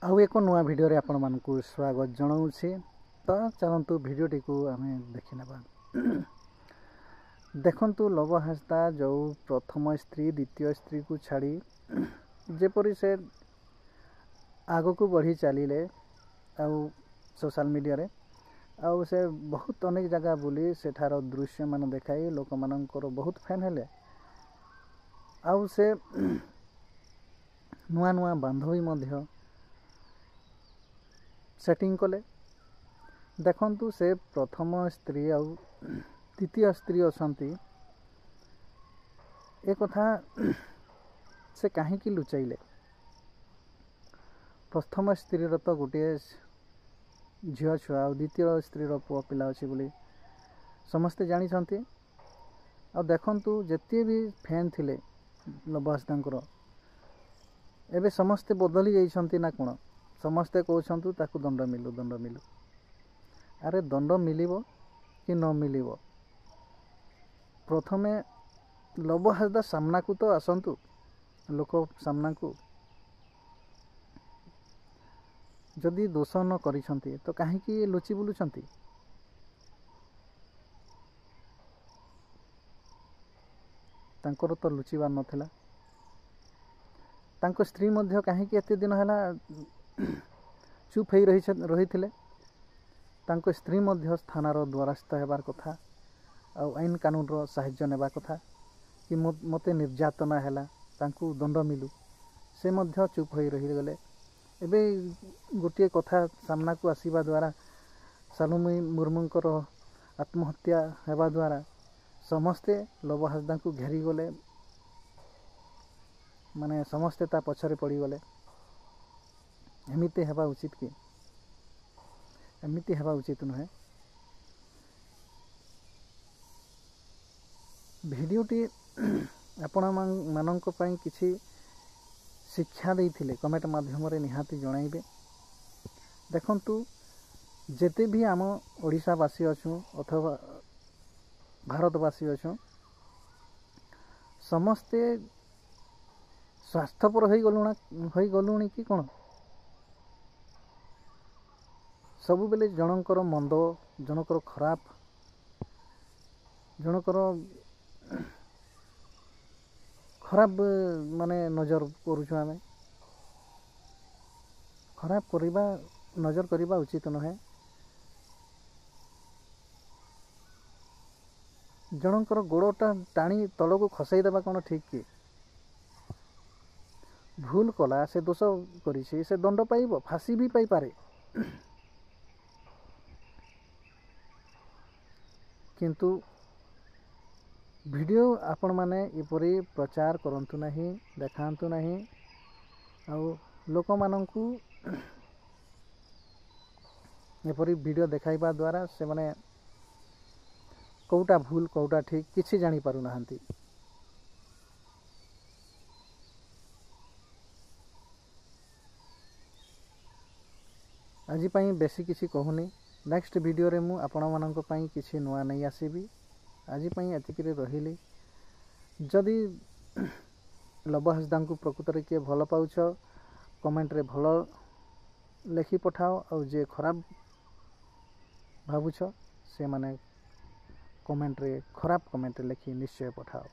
आउ एक नुआ भिडियो रे आपण मानकु स्वागत जनाऊँचे। तो चलतु भिडियोटी को आम देखने देखु लव हांसदा जो प्रथम स्त्री द्वितीय स्त्री को छाड़ी जेपरी से आग को बढ़ी चलिले सोशल मीडिया रे आउ से बहुत अनेक जगह बुली सेठार दृश्य मान देखाई लोक मानकर बहुत फैन हेले आउ से नुआ नुआ बांधवी मध्य सेटिंग कले देखंतु से प्रथम स्त्री आउ द्वितीय स्त्री असंती एक कथा से कहीं लुचाइले। प्रथम स्त्री तो गोटे झील छुआ और द्वितीय स्त्री पुआ पिला अच्छी बोली समस्ते जानी आ देखंतु जेते भी फैन थिले लव हांसदा एबे समस्ते बदली जाइछंती ना कोन समस्ते कहते ताकू दंड मिलू अरे दंड मिलिबो कि न मिलिबो प्रथमे लव हांसदा सामना को तो आसंतु लोक सामना को जदि दोष न करिसंती तो कहीं लुचि बुलुछंती तांकर तो लुचिबार नथिला तांको स्त्री मध्य कहीं एते दिन है चुप हो रही थिले तांको स्त्री मध्य स्थानार द्वारस्थ हेबार कथा आईन कानून रो साहाय्य नेबा कथा कि मते निर्यातना हैला तांको दंड मिलू से मध्य चुप हो रही गले। एबे गोटे कथा सामना को आसीबा द्वारा सालुमई मुर्मुंकर आत्महत्या हेबा द्वारा समस्ते लव हांसदा को घेरी गले माने समस्ते ता पछरे पड़ी गले। एमिति हेबा उचित कि एमिति हेबा उचित नुहे। भिडियोटी आपण मानक पई किछि शिक्षा देइथिले कमेंट माध्यम रे निहाती जणाइबे। देखंतु जेते भी आम ओडिशावासी अछु अथवा भारतवासी अछु समस्ते स्वास्थ्यपर हो गलुणी कि कौन सबु बेले जनकर मंद जनकर खराब जनकर खराब माने नजर करूछु आमे खराब करिबा नजर करिबा उचित नहे। जनकर गोड़टा टाणी तल को खसाई देबा कोन ठीक कि भूल कला से दोष करी से दंड पाइब फांसी भी पाई पारे किंतु वीडियो आपण माने इपरी प्रचार करंतु नहीं देखांतु नहीं आउ लोक मानंकु इपरी वीडियो देखाइबा द्वारा से माने कोउटा भूल कोउटा ठीक किछि जानी पारु नाहंती। आज पई बेसी किसी कहूनी नेक्स्ट वीडियो रे मु आपण मानक पई किसी नुआ नहीं आसीबी। आज पई एतिकरे रहिली जदि लव हांसदा को प्रकृत रे के भल पाउछ कमेंट रे भल लेखि पठाओ और जे खराब भाबुछ से माने कमेंट रे खराब कमेंट लेखि निश्चय पठाओ।